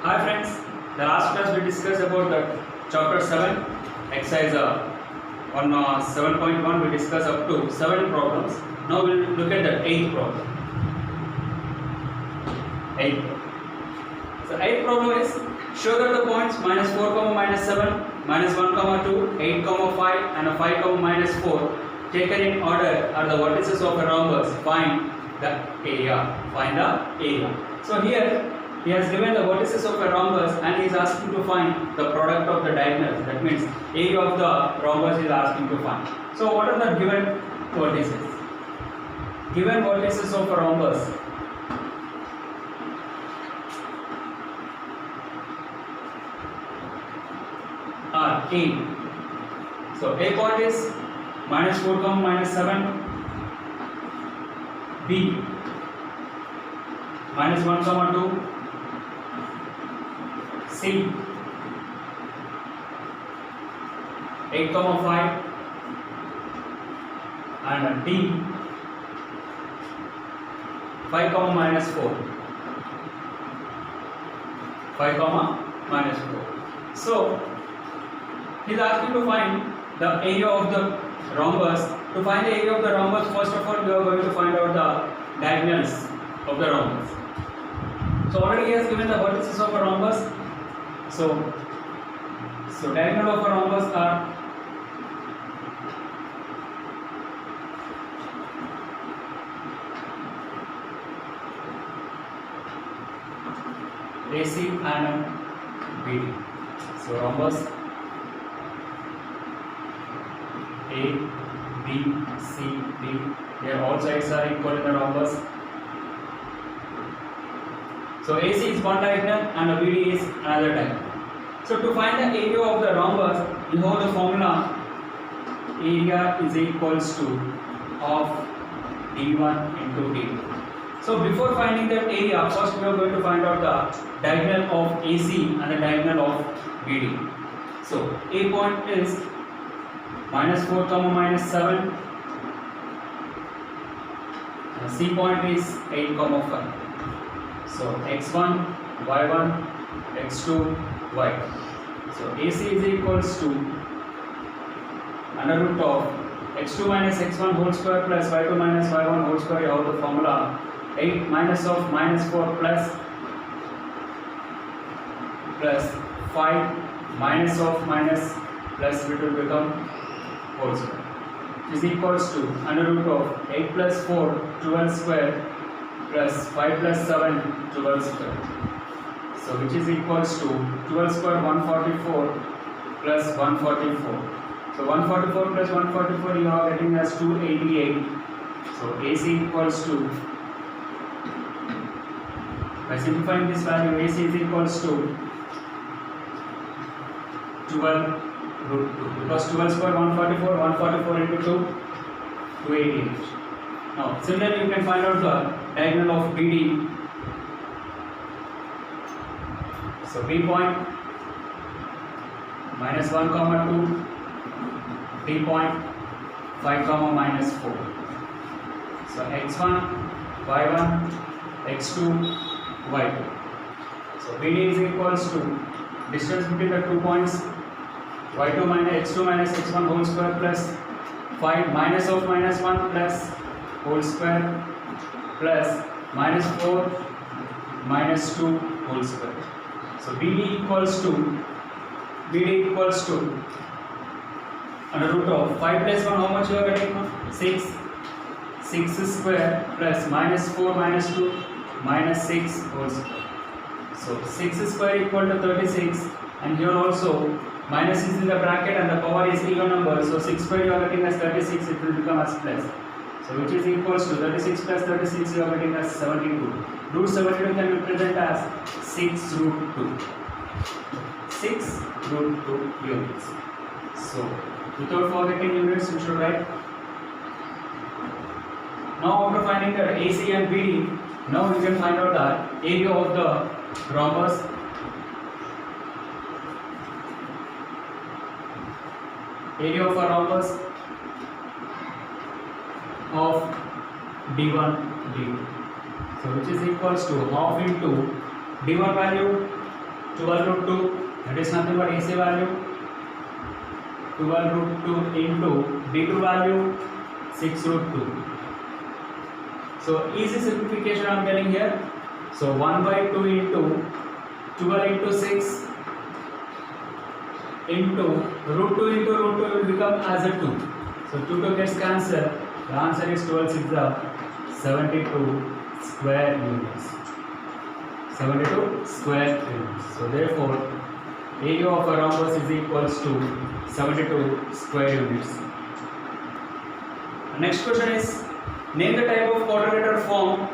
Hi friends, the last class we discussed about the chapter 7 exercise on 7.1 we discussed up to 7 problems. Now we will look at the 8th problem. 8th problem. So 8th problem is show that the points minus 4 comma minus 7, minus 1 comma 2, 8 comma 5 and a 5 comma minus 4 taken in order are the vertices of a rhombus. Find the area. Find the area. So here he has given the vertices of a rhombus and he is asking to find the product of the diagonals. That means area of the rhombus is asking to find. So what are the given vertices? Given vertices of a rhombus are A. So A point is minus 4 comma minus 7, B minus 1 comma 2, C 8 comma 5 and D 5 comma minus 4. 5 comma minus 4. So he is asking to find the area of the rhombus. To find the area of the rhombus, first of all we are going to find out the diagonals of the rhombus. So already he has given the vertices of a rhombus. So diagonal of a rhombus are AC and BD. So rhombus A, B, C, D. Here all sides are equal in the rhombus. So AC is one diagonal and BD is another diagonal. So to find the area of the rhombus, you know the formula. Area is equals to half D1 into D2. So before finding that area, first we are going to find out the diagonal of AC and the diagonal of BD. So A point is minus 4 comma minus 7. And C point is 8 comma 5. So x1, y1, x2, y2. So AC is equals to under root of x2 minus x1 whole square plus y2 minus y1 whole square. You have the formula 8 minus of minus 4 plus 5 minus of minus plus it will become whole square. Is equals to under root of 8 plus 4 12 square plus 5 plus 7 12 square. So which is equals to 12 square 144 plus 144. So 144 plus 144 you are getting as 288. So AC equals to, by simplifying this value, AC is equals to 12 root 2 because 12 square 144, 144 into 2, 288. Now similarly you can find out the diagonal of BD. So B point minus 1 comma 2, B point 5 comma minus 4. So x1, y1, x2, y2. So BD is equals to distance between the 2 points y2 minus x2 minus x1 whole square plus 5 minus of minus 1 plus whole square plus minus 4 minus 2 whole square. So BD equals to under root of 5 plus 1, how much you are getting? 6. 6 square plus minus 4 minus 2 minus 6 whole square. So 6 square equal to 36 and here also minus is in the bracket and the power is even number. So 6 square you are getting as 36, it will become as plus. So which is equals to 36 plus 36 you are getting as 72. Root 72 can be represented as 6 root 2. 6 root 2 units. So without forgetting units you should write. Now after finding the AC and BD, now we can find out the area of the rhombus. Area of a rhombus of D1 D2. So which is equals to half into D1 value 12 root 2, that is nothing but AC value. 12 root 2 into B2 value 6 root 2. So easy simplification I am getting here. So 1 by 2 into 12 into 6 into root 2 into root 2 will become as a 2. So 2 gets cancelled. The answer is 12 6 72 square units. 72 square units. So therefore, area of a rhombus is equals to 72 square units. The next question is, name the type of quadrilateral form,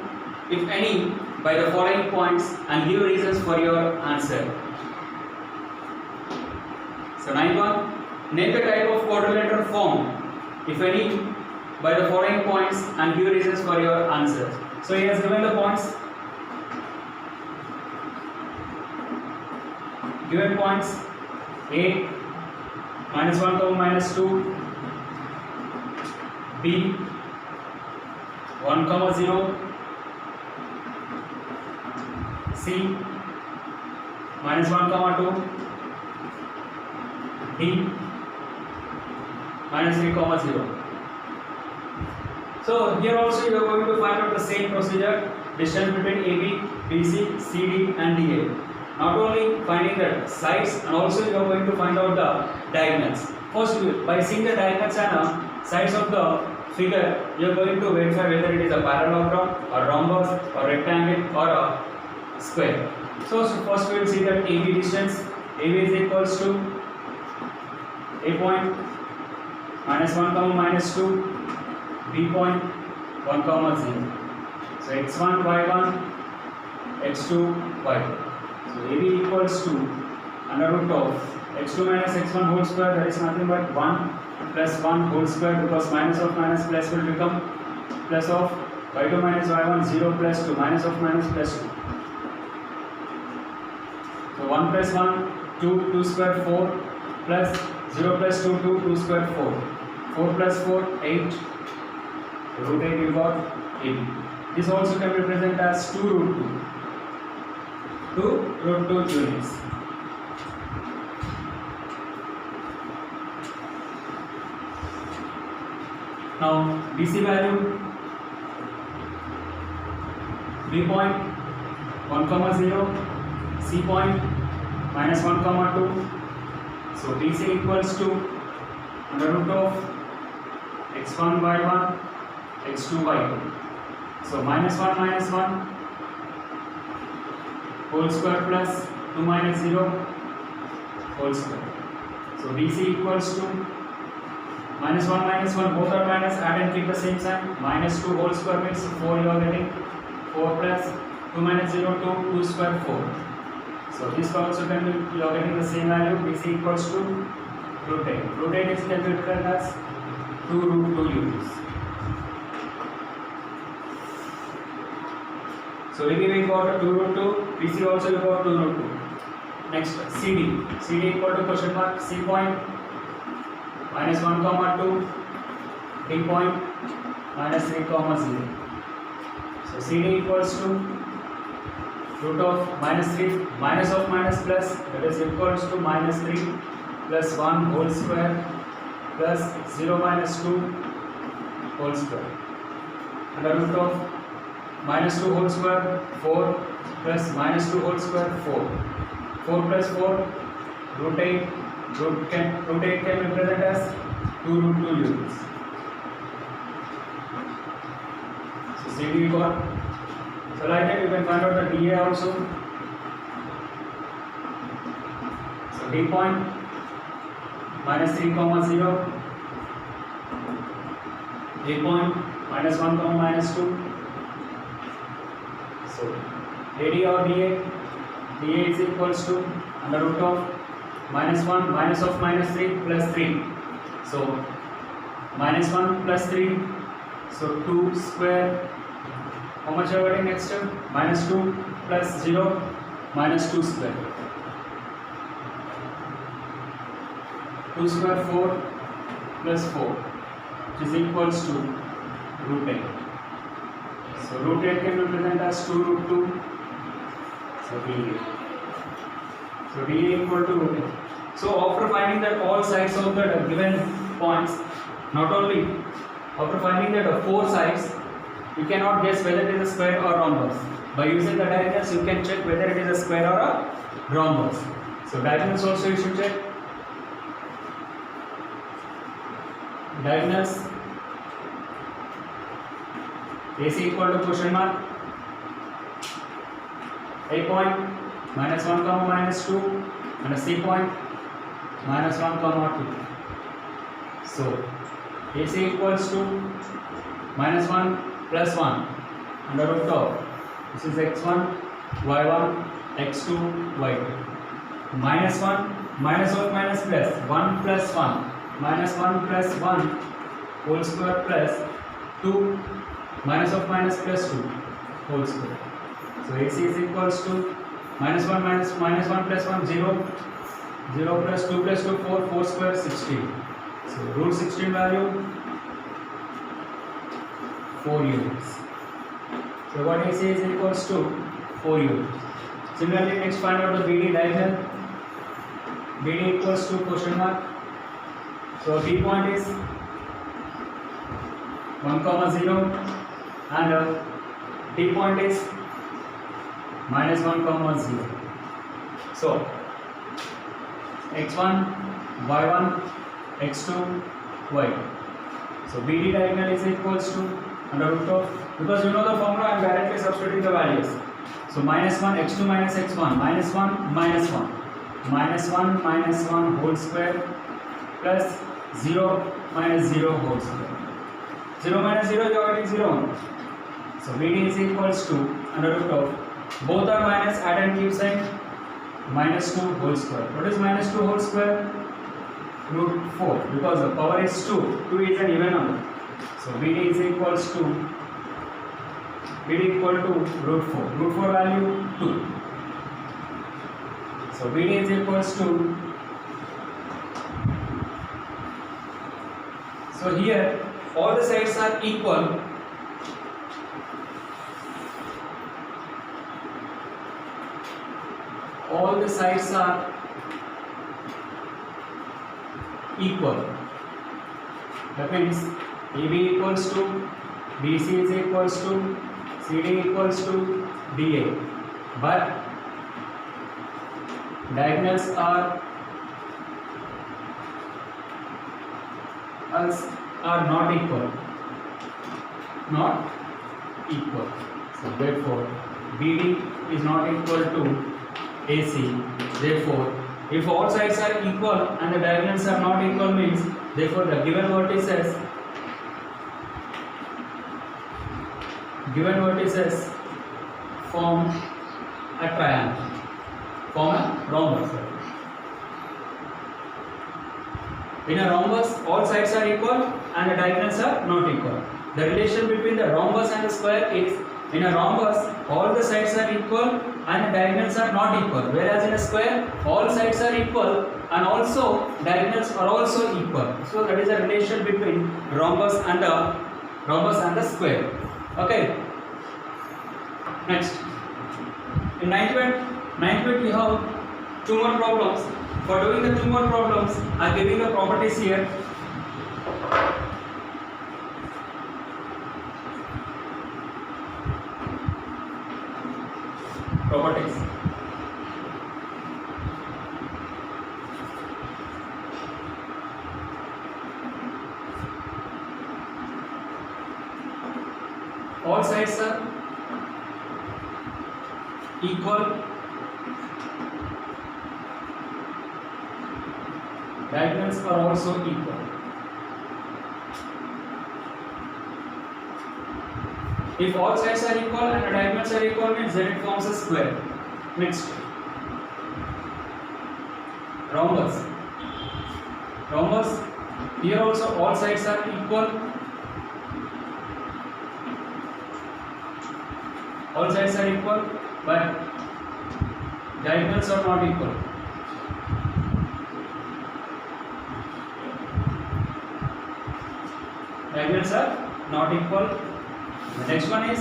if any, by the following points and give reasons for your answer. So 9-1, name the type of quadrilateral form, if any, by the following points and give reasons for your answer. So he has given the points. Given points A minus 1 comma minus 2, B 1 comma 0, C minus 1 comma 2, D minus 3 comma 0. So here also you are going to find out the same procedure, distance between AB, BC, CD and DA. Not only finding the sides and also you are going to find out the diagonals. First, by seeing the diagonals and sides of the figure, you are going to verify whether it is a parallelogram, a rhombus, or rectangle, or a square. So first we will see that AB distance. AB is equals to A point minus 1 comma minus 2, B point 1 comma 0. So x1 y1, x2 y2. So AB equals to under root of x2 minus x1 whole square, that is nothing but 1 plus 1 whole square, because minus of minus plus will become plus of y2 minus y1 0 plus 2 minus of minus plus 2. So 1 plus 1 2, 2 square 4 plus 0 plus 2 2, 2 square 4, 4 plus 4 8, root 8 you got 8. This also can be represented as 2 root 2. 2 root 2 units. Now BC value, B point 1 comma 0, C point minus 1 comma 2. So BC equals to under root of x1 y1, x2 y2. So minus 1 whole square plus 2 minus 0 whole square. So BC equals to minus 1 both are minus, add and keep the same sign. Minus 2 whole square means 4 you are getting. 4 plus 2 minus 0 2, 2 square 4. So this also can be, you are getting the same value. BC equals to root 8. Root 8 is can be written as 2 root 2 units. So AB we got 2 root 2, BC also we got 2 root 2. Next CD. CD equal to question mark C point minus 1 comma 2, D point minus 3 comma 0. So CD equals to root of minus 3 minus of minus plus, that is equals to minus 3 plus 1 whole square plus 0 minus 2 whole square. Under root of minus 2 whole square 4 plus minus 2 whole square 4. 4 plus 4 root 8. Root 8 can be represented as 2 root 2 units. So CD we got. So like that you can find out the DA also. So D point minus 3 comma 0, A point minus 1 comma minus 2. So AD or DA, DA is equals to under root of minus 1 minus of minus 3 plus 3. So minus 1 plus 3, so 2 square. How much are we getting next term? Minus 2 plus 0 minus 2 square. 2 square 4 plus 4, which is equals to root 8. So root 8 can be represented as 2 root 2. So we So dA equal to root A. So after finding that all sides of the given points, not only after finding that four sides, you cannot guess whether it is a square or rhombus. By using the diagonals, you can check whether it is a square or a rhombus. So diagonals also you should check. Diagonals AC equal to question mark A point minus 1 comma minus 2 and a C point minus 1 comma 2. So AC equals to minus 1 plus 1 under root of this is x1 y1 x2 y2 minus 1 minus of minus plus 1 plus 1 minus 1 plus 1 whole square plus 2 minus of minus plus 2 whole square. So AC is equals to minus 1 minus 1 plus 1 0 0 plus 2 plus 2 4 4 square 16. So root 16 value 4 units. So what AC is equals to 4 units. Similarly, next find out the BD diagonal. BD equals to question mark. So B point is 1 comma 0 and D point is minus 1 comma 0. So x1 y1 x2 y2. So BD diagonal is equals to under root of, because you know the formula, I am directly substituting the values. So minus 1 x2 minus x1 minus 1 minus 1 minus 1 minus 1 whole square plus 0 minus 0 whole square. 0 minus 0 you are getting 0. So BD is equals to under root of, both are minus, add and keep sign, minus 2 whole square. What is minus 2 whole square? Root 4, because the power is 2. 2 is an even number. So BD is equals to BD equal to root 4. Root 4 value 2. So BD is equals to, so here all the sides are equal. All the sides are equal. That means AB equals to BC is equals to CD equals to DA, but diagonals are not equal. Not equal. So therefore BD is not equal to AC. Therefore, if all sides are equal and the diagonals are not equal means, therefore the given vertices form a triangle, form a rhombus. In a rhombus, all sides are equal and the diagonals are not equal. The relation between the rhombus and the square is, in a rhombus, all the sides are equal and the diagonals are not equal, whereas in a square, all sides are equal and also diagonals are also equal. So that is the relation between rhombus and the square. Okay. Next, in 9th we have 2 more problems. For doing the 2 more problems, I am giving the properties here. Properties. All sides are equal. Diagonals are also equal. If all sides are equal and the diagonals are equal means then it forms a square. Next, rhombus. Rhombus, here also all sides are equal. All sides are equal, but diagonals are not equal. Diagonals are not equal. The next one is,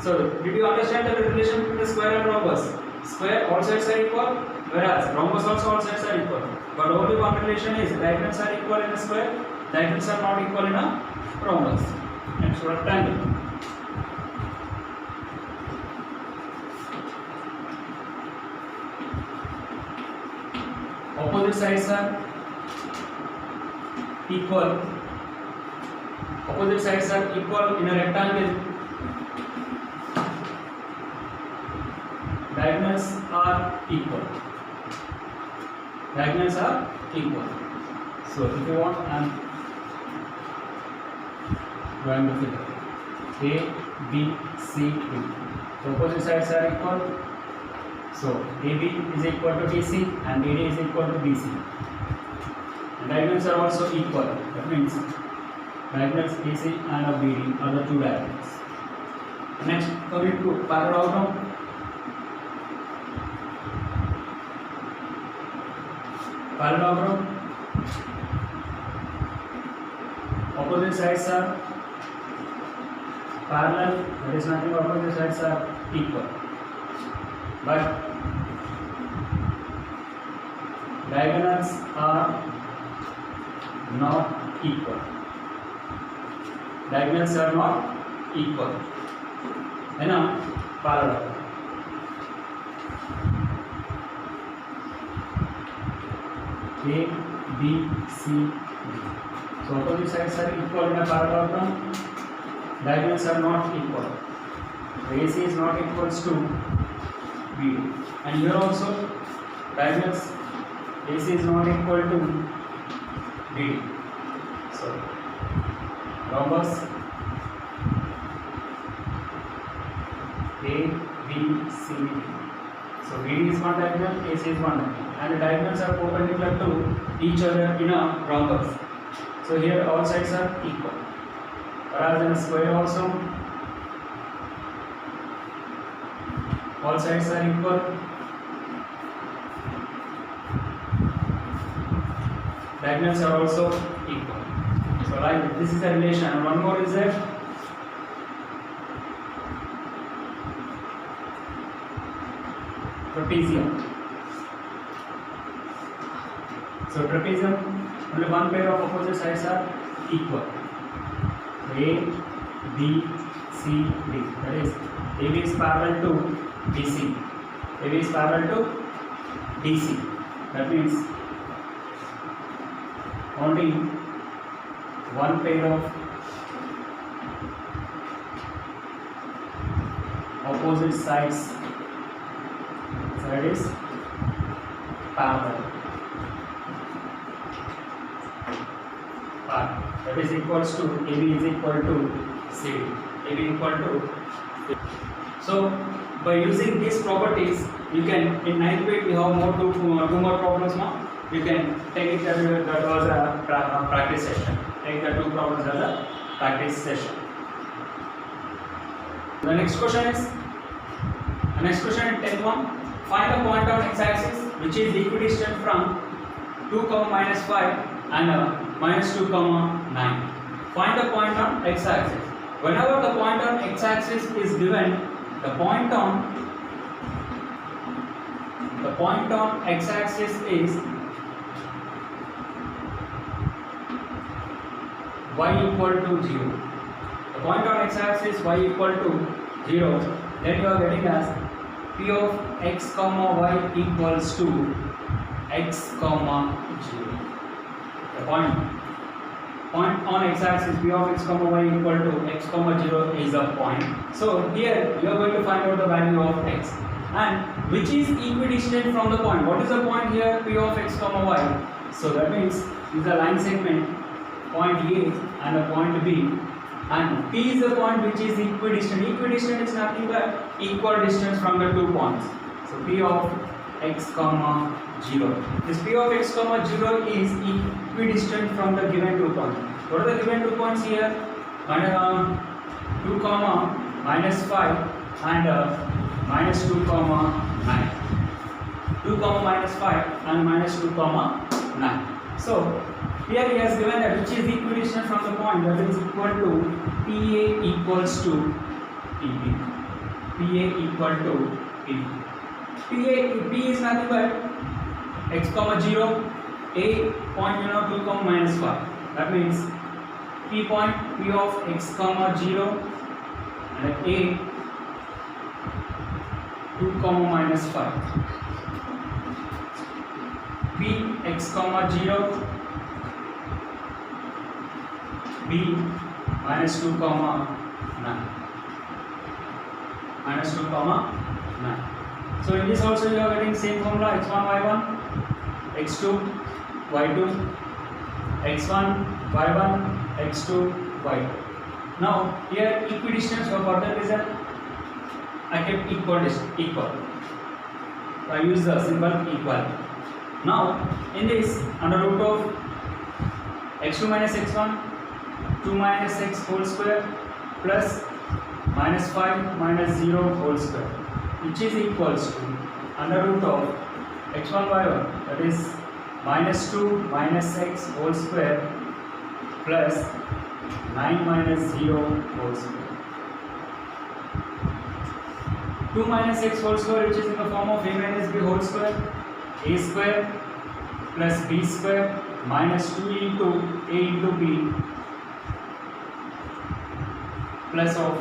so did you understand the relation between the square and rhombus? square all sides are equal, whereas rhombus also all sides are equal. But only one relation is diagonals are equal in a square, diagonals are not equal in a rhombus. Next, rectangle. Opposite sides are equal. Opposite sides are equal in a rectangle. Diagonals are equal. Diagonals are equal. So if you want, I am drawing the figure A, B, C, D. So opposite sides are equal. So AB is equal to DC and AD is equal to BC. And diagonals are also equal. That means diagonals AC and of BD are the two diagonals. Next, coming to parallelogram. Parallelogram. Opposite sides are parallel. That is nothing. Opposite sides are equal. But diagonals are not equal. Diagonals are not equal. है ना? Parallel. A, B, C, D. So opposite sides are equal in a parallelogram. Diagonals are not equal. So AC is not equals to BD. And here also diagonals AC is not equal to BD. So rhombus A, B, C, D. So BD is one diagonal, AC is one diagonal, and the diagonals are perpendicular to each other in a rhombus. So here all sides are equal. Whereas in a square also all sides are equal. Diagonals are also equal. So like this is the relation. And one more is that trapezium. So trapezium, only one pair of opposite sides are equal. A, B, C, D. That is AB is parallel to DC. AB is parallel to DC. That means only one pair of opposite sides. So that is parallel. That is equals to AB is equal to CD. AB equal to. So by using these properties, you can in 9th grade we have two more problems now. You can take it that was a practice session. Take the two problems as a practice session. The next question is in 10th one. Find a point on x-axis which is equidistant from 2, -5 and -2, 9. Find the point on x-axis. Whenever the point on x-axis is given, the point on x-axis is y equal to 0. The point on x-axis y equal to 0. Then you are getting as p of x comma y equals to x comma 0. The point on x-axis p of x comma y equal to x comma 0 is a point. So here you are going to find out the value of x, and which is equidistant from the point. What is the point here? P of x comma y. So that means this is a line segment, point A and a point B, and P is the point which is equidistant. Equidistant is nothing but equal distance from the 2 points. So P of x comma 0. This P of x comma 0 is equidistant from the given 2 points. What are the given 2 points here? 2 comma -5 and -2 comma 9. 2 comma -5 and -2 comma 9. So here he has given that which is equidistant from the point, that is equal to PA equals to PB. PA equal to PB. P is nothing but x comma 0, a point 2 comma minus 5. That means P point P of x comma 0 and a 2 comma minus 5. P x comma 0, b minus 2 comma 9. Minus 2 comma 9. So in this also you are getting same formula x1 y1, x2 y2, x1 y1, x2 y2. Now here equidistance for further reason I kept equal. So I use the symbol equal. Now in this under root of x2 minus x1, 2 minus x whole square plus minus 5 minus 0 whole square, which is equals to under root of x1 y1, that is minus 2 minus x whole square plus 9 minus 0 whole square. 2 minus x whole square, which is in the form of a minus b whole square, a square plus b square minus 2 into a into b plus of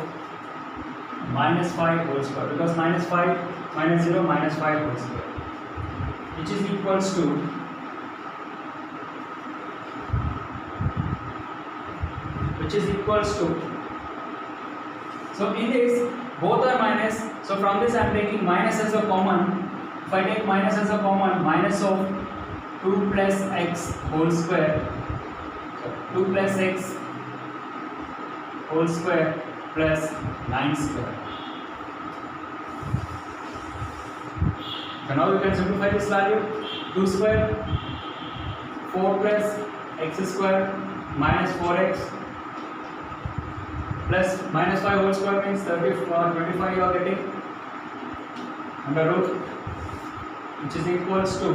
minus 5 whole square, because minus 5 minus 0 minus 5 whole square, which is equals to so in this both are minus, so from this I am taking minus as a common. If I take minus as a common, minus of 2 plus x whole square, 2 plus x whole square plus 9 square. So now you can simplify this value. 2 square, 4 plus x square minus 4x plus minus 5 whole square means 25 you are getting under root, which is equals to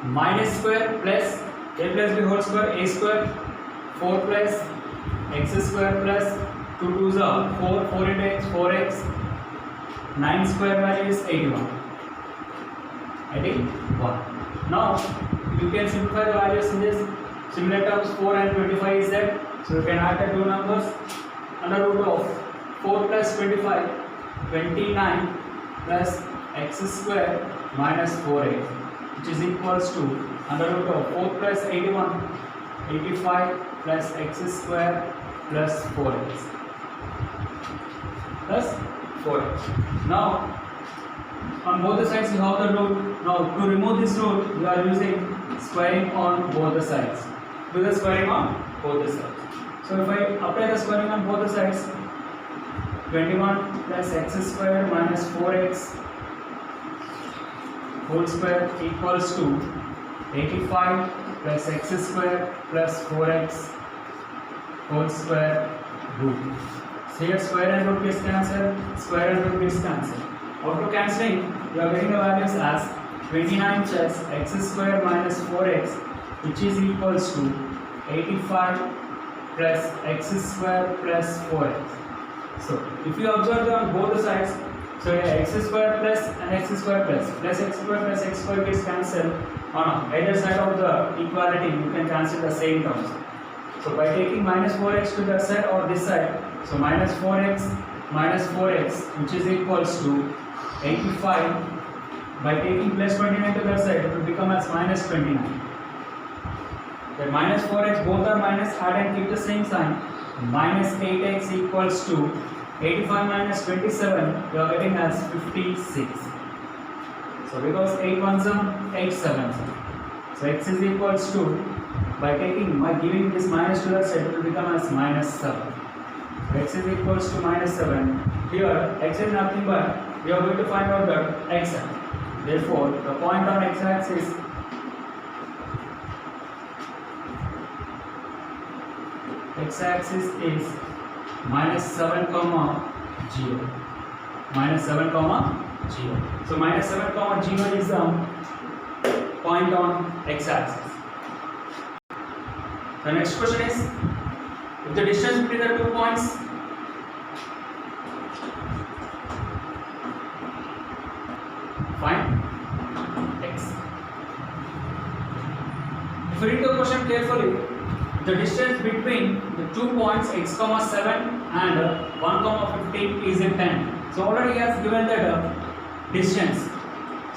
minus square plus a plus b whole square, a square, 4 plus x square plus 2 2s are 4 into x, 4x, 9 square value is 81. Now you can simplify the values in this. Similar terms 4 and 25 is there, so you can add the two numbers. Under root of 4 plus 25, 29 plus x square minus 4x, which is equals to under root of 4 plus 81, 85 plus x square plus 4x plus 4x. Now on both the sides you have the root. Now to remove this root you are using squaring on both the sides. Do the squaring on both the sides. So if I apply the squaring on both the sides, 21 plus x square minus 4x whole square equals to 85 plus x square plus 4x whole square root. So here square and root gets cancelled, square and root gets cancelled. After cancelling, you are getting the values as 29 plus x square minus 4x, which is equals to 85 plus x square plus 4x. So if you observe on both the sides, so here x square plus and x square plus x square plus x square gets cancelled on either side of the equality. You can cancel the same terms. So by taking minus 4x to that side or this side, so minus 4x, which is equals to 85. By taking plus 29 to that side, it will become as minus 29. Then minus 4x, both are minus, add and keep the same sign. Minus 8x equals to 85 minus 27, you are getting as 56. So because 8 ones are 8 sevens. So x is equals to, by giving this minus to that side, it will become as minus 7. So x is equals to minus 7. Here x is nothing but we are going to find out the x-axis. Therefore, the point on x-axis is minus 7 comma 0. Minus 7 comma 0. So minus 7 comma 0 is the point on x-axis. The next question is, if the distance between the 2 points If you read the question carefully, the distance between the 2 points x comma 7 and 1 comma 15 is a 10. So already he has given that distance.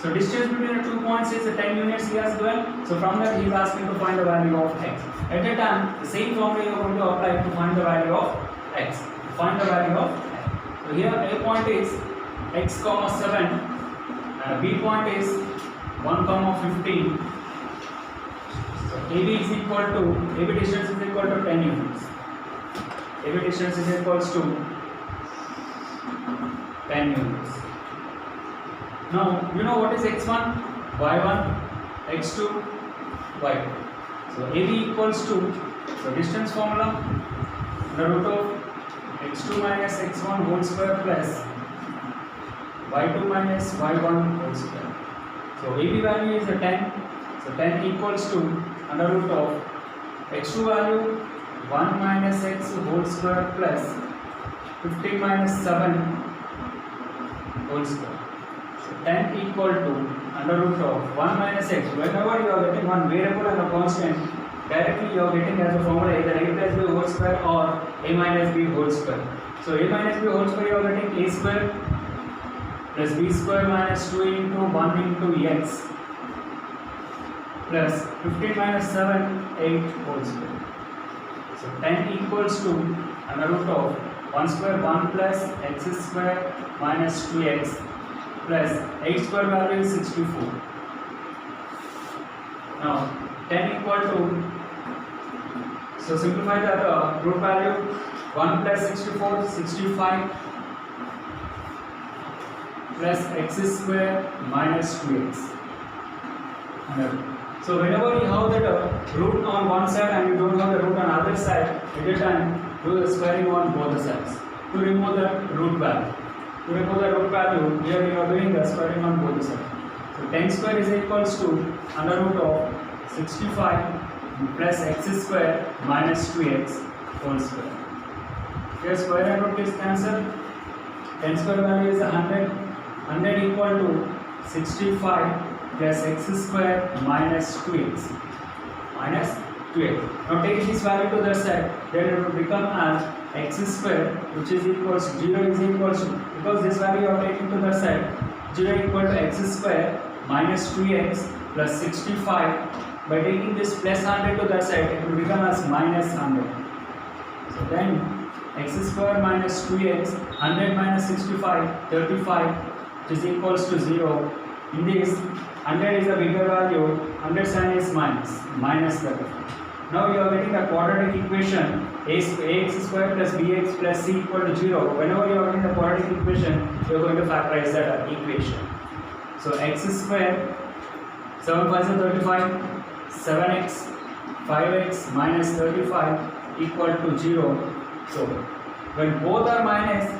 So distance between the 2 points is 10 units he has given. So from that he is asking to find the value of x. At that time, the same formula you are going to apply to find the value of x. Find the value of x. So here A point is x comma 7 and B point is 1 comma 15. So AB is equal to, AB distance is equal to 10 units. AB distance is equals to 10 units. Now you know what is x1, y1, x2, y2. So AB equals to, so distance formula, the root of x2 minus x1 whole square plus y2 minus y1 whole square. So AB value is a 10. So 10 equals to under root of x2 value 1 minus x whole square plus 15 minus 7 whole square. So 10 equal to under root of 1 minus x. Whenever you are getting one variable and a constant, directly you are getting as a formula either a plus b whole square or a minus b whole square. So a minus b whole square you are getting a square plus b square minus 2 into 1 into x plus 15 minus 7, 8 whole square. So 10 equals to under root of 1 square 1 plus x square minus 2x plus 8 square value is 64. Now 10 equal to, so simplify the root value, 1 plus 64, 65 plus x square minus 2x. So whenever you have that root on one side and you don't have the root on other side, at a time do the squaring on both the sides to remove the root value. To remove the root value, here we are doing the squaring on both the sides. So 10 square is equals to under root of 65 plus x square minus 2x whole square. Here square and root is cancelled. 10 square value is 100. 100 equal to 65 plus x square minus 2x. Minus 2x. Now take this value to the side, then it will become as x square, which is equals to 0 is equals to, because this value you are taking to the side, 0 equal to x square minus 2x plus 65. By taking this plus 100 to that side, it will become as minus 100. So then x square minus 2x, 100 minus 65, 35, which is equals to 0. In this, 100 is a bigger value, 100 sign is minus 35. Now you are getting a quadratic equation, ax square plus bx plus c equal to 0. Whenever you are getting the quadratic equation, you are going to factorize that equation. So x square, 7 5 is 35. 7x, 5x minus 35 equal to 0. So, when both are minus,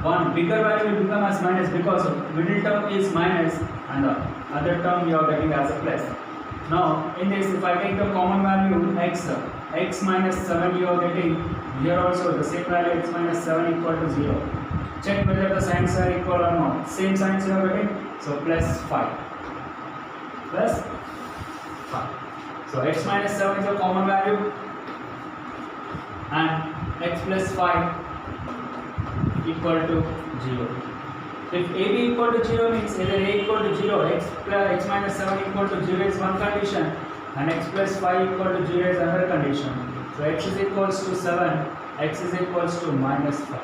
one bigger value will become as minus because middle term is minus and the other term you are getting as a plus. Now, in this, if I take the common value x minus 7 you are getting here also the same value x minus 7 equal to 0. Check whether the signs are equal or not. Same signs you are getting, so plus 5. Plus 5. So x minus 7 is a common value and x plus 5 equal to 0. If AB equal to 0 means either A equal to 0, x minus 7 equal to 0 is one condition and x plus 5 equal to 0 is another condition. So x is equals to 7, x is equals to minus 5.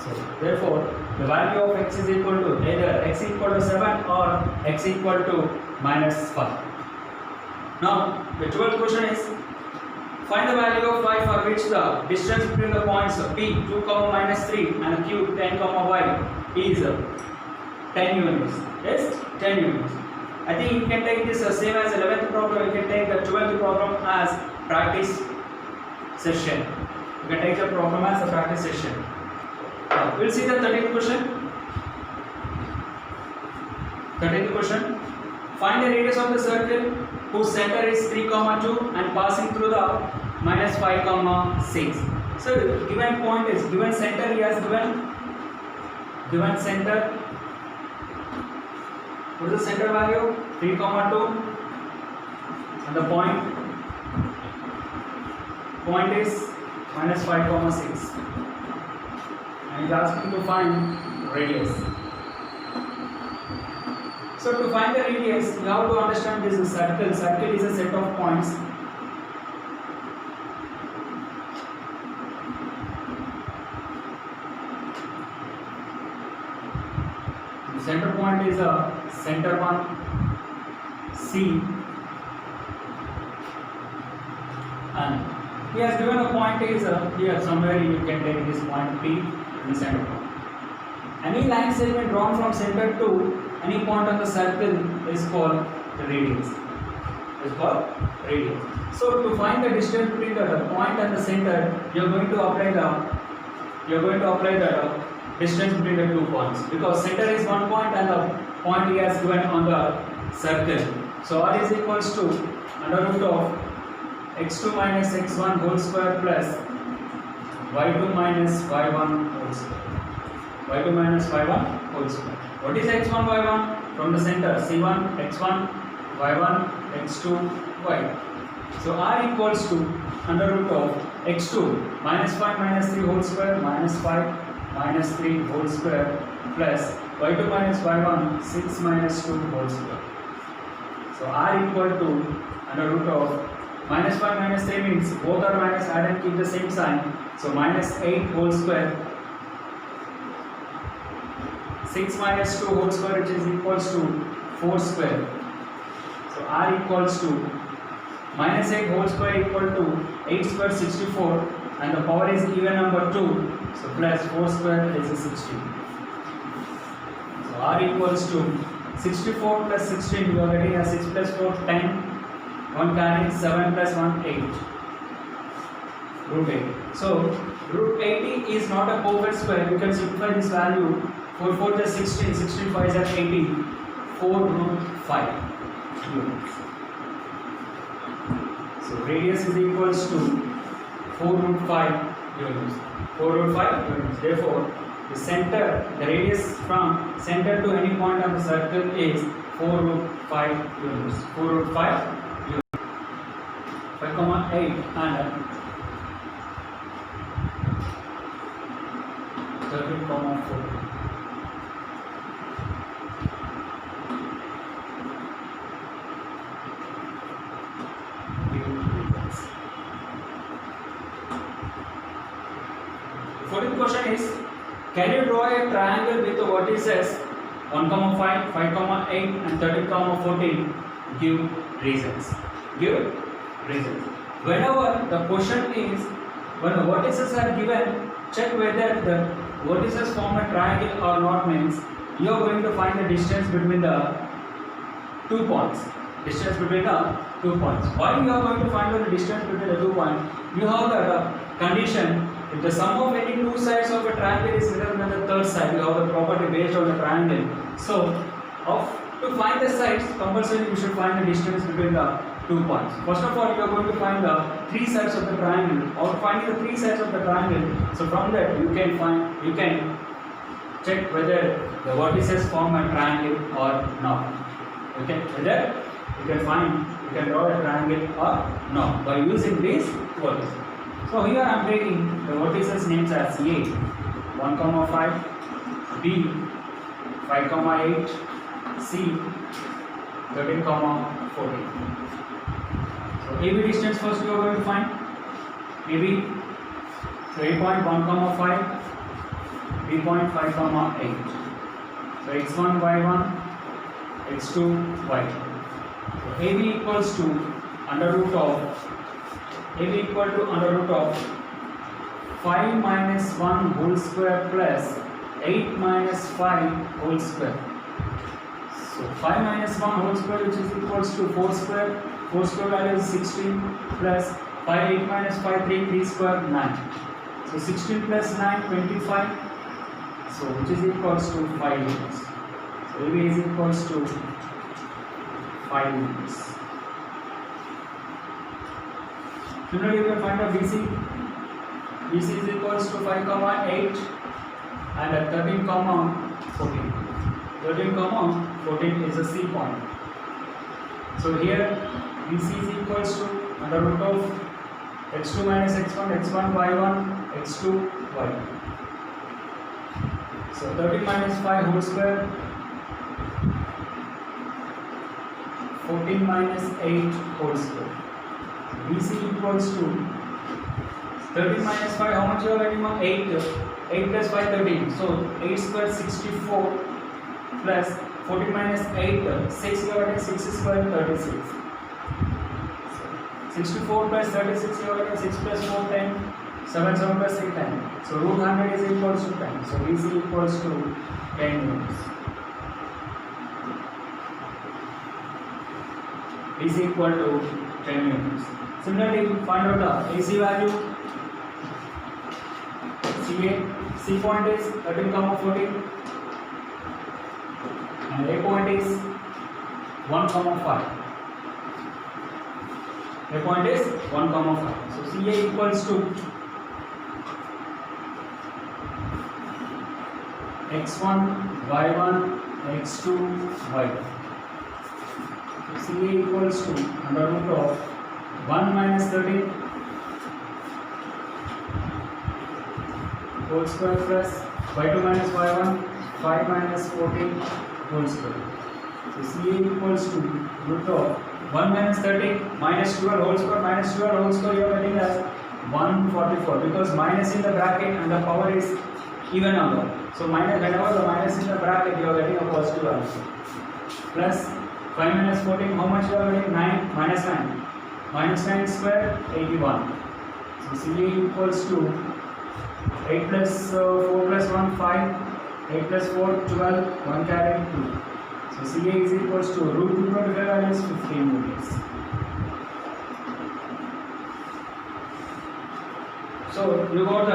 So therefore the value of x is equal to either x equal to 7 or x equal to minus 5. Now the 12th question is find the value of y for which the distance between the points p 2, minus 3 and q 10, y is 10 units. Yes, 10 units. I think you can take this same as 11th problem. You can take the 12th problem as practice session. You can take the problem as a practice session. We'll see the 13th question. 13th question. Find the radius of the circle whose center is 3, 2 and passing through the minus 5, 6. So given point is given center, he has given center What is the center value? 3, 2. And the point is minus 5, 6. And he's asking to find radius. So to find the radius, you have to understand this is circle. Circle is a set of points. The center point is a center one C, and he has given a point is here somewhere. You can take this point P in the center point. Any line segment drawn from center to any point on the circle is called the radius. So to find the distance between the point and the center, you are going to apply the distance between the 2 points, because center is 1 point and the point he has given on the circle. So r is equals to under root of x2 minus x1 whole square plus y2 minus y1 whole square. y2 minus y1 whole square. What is x1, y1? From the center, c1, x1, y1, x2, y. So r equals to under root of x2 minus 5 minus 3 whole square minus 5 minus 3 whole square plus y2 minus y1 6 minus 2 whole square. So r equal to under root of minus 5 minus 3 means both are minus, add and keep the same sign. So minus 8 whole square 6 minus 2 whole square, which is equals to 4 square. So r equals to minus 8 whole square equal to 8 square 64, and the power is even number 2. So plus 4 square is 16. So r equals to 64 plus 16. You are getting a 6 plus 4 10. 1 carrying 7 plus 1 8. Root 80. So root 80 is not a perfect square. You can simplify this value. 4 4 is 16. 16 5 is 80. 4 root 5 units. So radius is equals to 4 root 5 units. 4 root 5 units. Therefore, the radius from center to any point on the circle is 4 root 5 units. 4 root 5 units. 5, 8 and 13, 14. The 14th question is, can you draw a triangle with the vertices 1, 5, 5, 8 and 13, 14? Give reasons. Whenever the question is, when the vertices are given, check whether the vertices form a triangle or not, means you are going to find the distance between the 2 points. Why you are going to find the distance between the 2 points? You have the condition, if the sum of any 2 sides of a triangle is greater than the third side, you have the property based on the triangle. So, to find the sides, compulsorily you should find the distance between the 2 points. First of all, you are going to find the 3 sides of the triangle. Or finding the 3 sides of the triangle, so from that you can check whether the vertices form a triangle or not. Okay, whether you can draw a triangle or not by using these vertices. So here I am taking the vertices names as A, 1, 5, B, 5, 8, C, 13, 14. So AB distance first you are going to find. AB, so A point 1, 5, B point 5, 8. So x1, y1, x2, y2. So AB equals to under root of 5 minus 1 whole square plus 8 minus 5 whole square. So 5 minus 1 whole square, which is equals to 4 square. 4 square value is 16 plus 5, 8 minus 5, 3 square, 9. So 16 plus 9, 25. So which is equals to 5 units. So AB is equals to 5 units. Similarly, you can find a BC. BC is equals to 5, 8 and 13, 14. So 13 comma 14 is a C point. So here BC is equals to under root of x2 minus x1, x1 y1, x2 y2. So 13 minus 5 whole square, 14 minus 8 whole square. BC equals to 13 minus 5, how much you are getting? 8. 8 plus 5, 13. So 8 square 64 plus 14 minus 8, 6 you are getting 6 square 36. 64 plus 36 you are getting 6 plus 4 10, 7 7 plus 3 10. So root 100 is equals to 10. So BC equals to 10 units. BC equal to 10 units. Similarly, find out the AC value. C point is 13 comma 14 and A point is 1 comma 5. A point is 1 comma 5. So CA equals to x1 y1 x2 y2. So CA equals to under root of 1 minus 13 whole square plus y2 minus y1 5 minus 14 whole square. So CA equals to root of 1 minus 13 minus 12 whole square minus 12 whole square you are getting as 144 because minus in the bracket and the power is even number. So minus, whenever the minus in the bracket you are getting a positive answer. Plus 5 minus 14, how much you are getting? 9 minus 9. Minus 9 square 81. So CA equals to 8 plus 4 plus 1 5, 8 plus 4 12, 1 carry 2. So CA is equals to root 225 value is 15 units. So you got the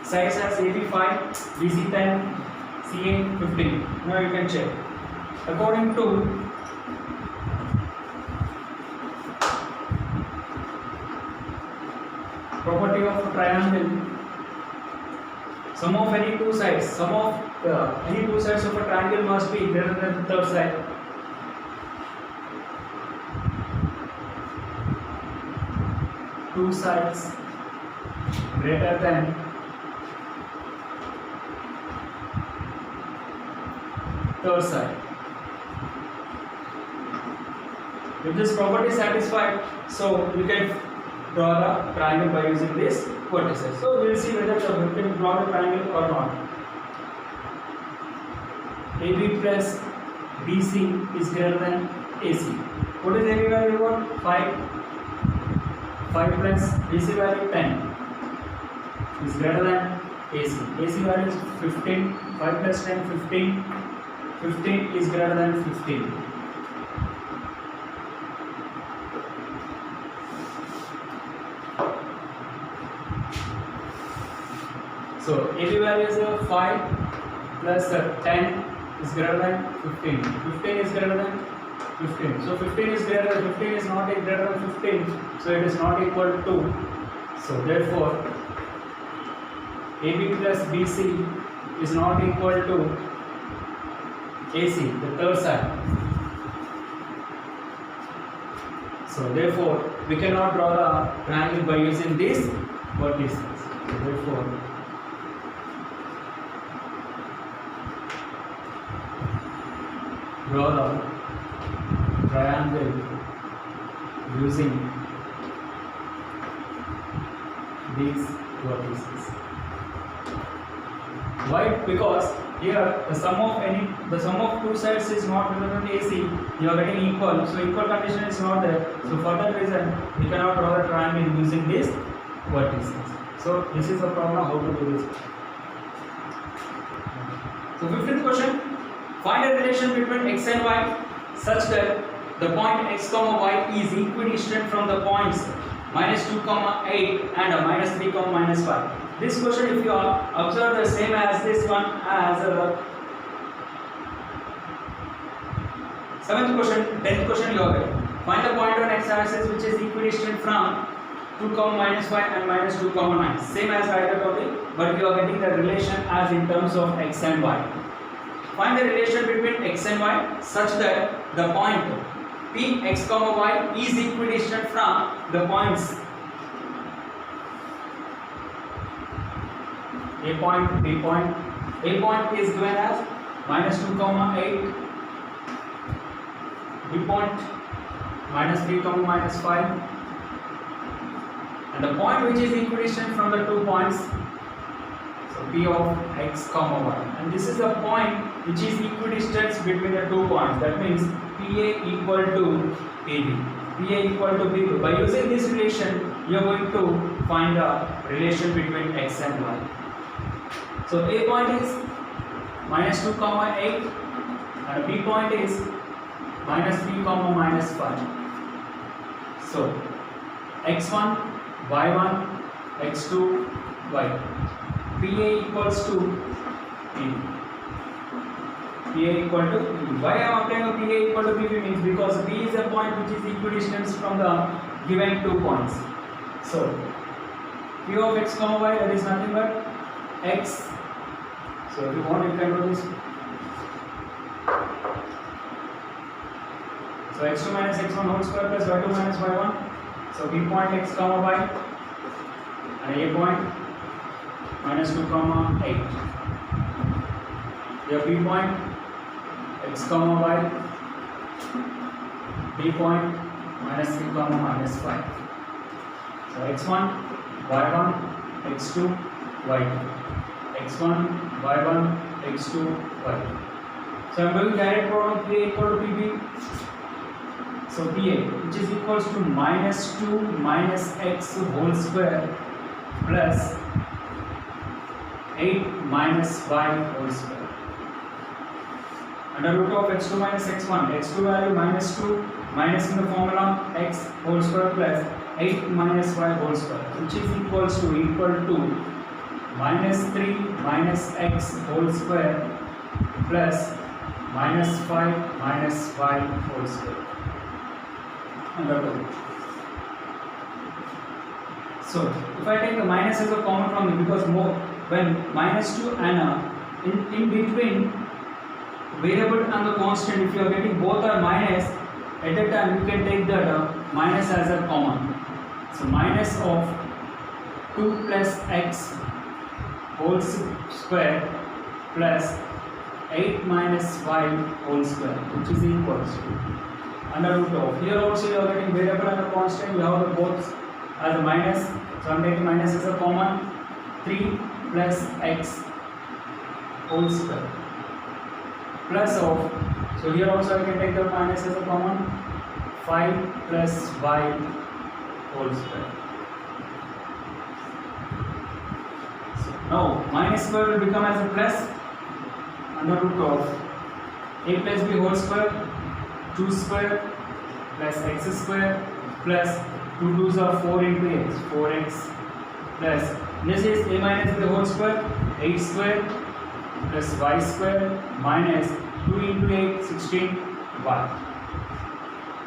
size as AB 5, BC 10, CA 15. Now you can check. According to property of triangle, sum of any two sides, any two sides of a triangle must be greater than the third side. Two sides greater than third side. If this property is satisfied, so we can draw the triangle by using this vertices. So we will see whether we can draw the triangle or not. AB plus BC is greater than AC. What is AB value? What? 5. 5 plus BC value 10 is greater than AC. AC value is 15. 5 plus 10 15. 15 is greater than 15. So AB value is 5 plus 10 is greater than 15. 15 is greater than 15. So 15 is greater than 15 is not greater than 15. So it is not equal to. So therefore AB plus BC is not equal to AC, the third side. So therefore we cannot draw the triangle by using these vertices. So therefore draw the triangle using these vertices. Why? Because here the sum of two sides is not greater than AC. You are getting equal, so equal condition is not there. So for that reason, we cannot draw the triangle using these vertices. So this is the problem how to do this. So 15th question. Find a relation between x and y such that the point x comma y is equidistant from the points minus 2 comma 8 and minus 3 comma minus 5. This question, if you observe the same as this one as 7th question, 10th question you are getting. Find the point on x-axis which is equidistant from 2 comma minus 5 and minus 2 comma 9. Same as either topic, but you are getting the relation as in terms of x and y. find the relation between x and y such that the point p x comma y is equidistant from the points a point, b point. A point is given as -2 comma 8, b point -3 comma -5, and the point which is equidistant from the 2 points, so p of x comma y, and this is the point which is equidistant between the 2 points. That means PA equal to PB. PA equal to PB. By using this relation, you are going to find the relation between x and y. So A point is -2 comma 8 and B point is -3 comma -5. So x1, y1, x2, y. PA equals to PB. PA equal to PB. Why I am applying a PA equal to PB means because P is a point which is equidistant from the given 2 points. So P of x comma y, that is nothing but x. So if you want, you can do this. So x2 minus x1 whole square plus y2 minus y1. So B point x comma y and A point -2 comma 8. Here B point x comma y, B point -3 comma -5. So x1, y1, x2, y2. x1, y1, x2, y2. So I am doing direct product PA equal to PB. So PA, which is equals to -2 minus x whole square plus 8 minus y whole square. Under root of x2 minus x1, x2 value -2 minus in the formula x whole square plus 8 minus y whole square, which is equal to -3 minus x whole square plus -5 minus y whole square under root. So if I take the minus as a common from it, because when -2 and in between variable and the constant, if you are getting both are minus, at that time you can take that minus as a common. So minus of 2 plus x whole square plus 8 minus y whole square, which is equals to under root of. Here also you are getting variable and a constant, you have the both as a minus. So I am taking minus as a common. 3 plus x whole square plus of, so here also I can take the minus as a common, 5 plus y whole square. Now minus square will become as a plus under root of a plus b whole square, 2 square plus x square plus 2 2s are 4 into x, 4x plus this is a minus b whole square, 8 square plus y square minus 2 into 8, 16y,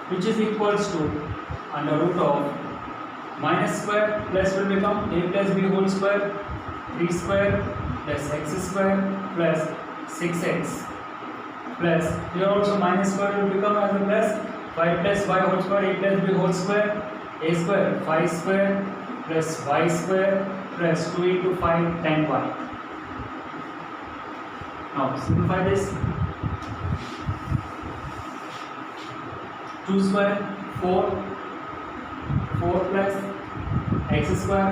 which is equals to under root of minus square plus will become a plus b whole square, 3 square plus x square plus 6x plus here also minus square will become as a plus 5 plus y whole square, a plus b whole square, a square 5 square plus y square plus 2 into 5 10y. Now simplify this. 2 square 4 plus x square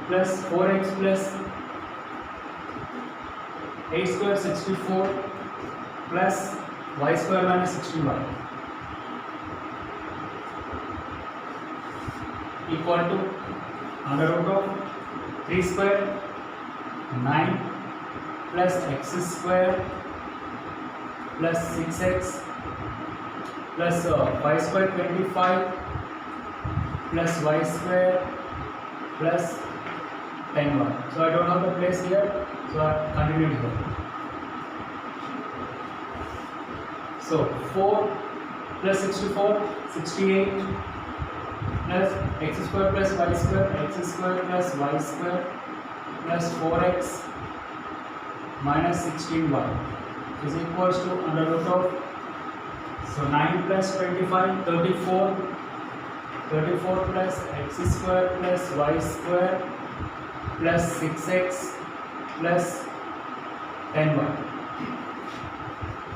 plus 4x plus 8 square 64 plus y square minus 16y equal to under root of 3 square 9 plus x square plus 6x plus y square 25 plus y square plus 10y. So I don't have the place here, so I continue here. So 4 plus 64, 68 plus x square plus y square, x square plus y square plus 4x minus 16y is equals to under root of, so 9 plus 25, 34, 34 plus x square plus y square plus 6x plus 10y.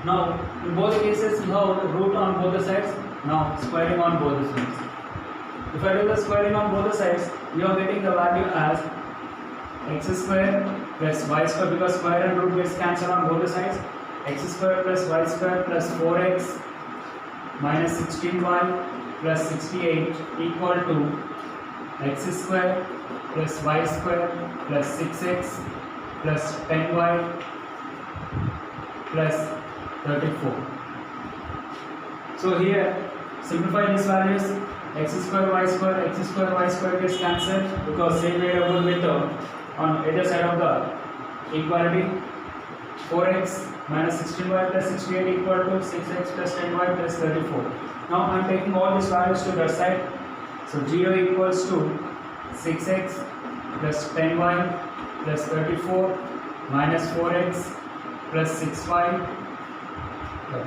Now in both cases you have root on both the sides. Now squaring on both the sides. If I do the squaring on both the sides, you are getting the value as x square plus y square, because square and root gets cancelled on both the sides. X square plus y square plus 4x minus 16y plus 68 equal to x square plus y square plus 6x plus 10y plus 34. So here simplify these values. X square y square gets cancelled because same variable with on either side of the equality. 4x minus 16y plus 68 equal to 6x plus 10y plus 34. Now I am taking all these values to that side. So 0 equals to 6x plus 10y plus 34 minus 4x plus 6y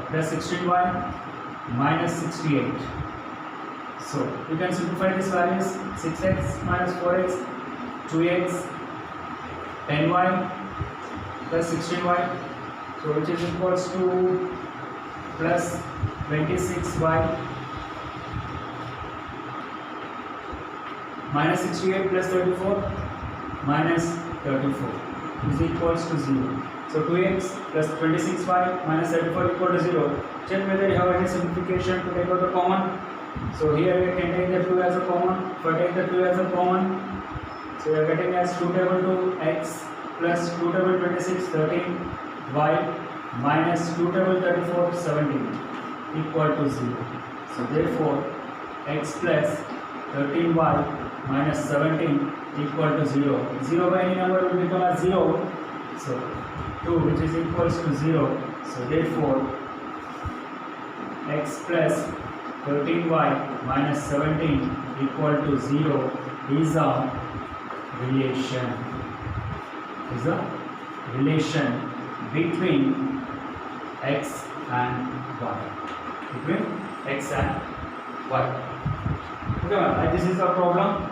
plus 16y minus 68. So you can simplify these values. 6x minus 4x, 2x, 10y plus 16y, so which is equals to plus 26y minus 68 plus 34 minus 34 is equals to 0. So 2x plus 26y minus 34 equal to 0. Check whether you have any simplification to take out the common. So here we can take the 2 as a common. If I take the 2 as a common, so we are getting as 2 table 2 x plus 2 table 26 13 y minus 2 table 34 17 equal to 0. So therefore x plus 13y minus 17 equal to 0. 0 by any number will become as 0. So 2 which is equals to 0. So therefore x plus 13y minus 17 equal to 0 is a relation. Is a relation between x and y. Between x and y. Okay, this is the problem.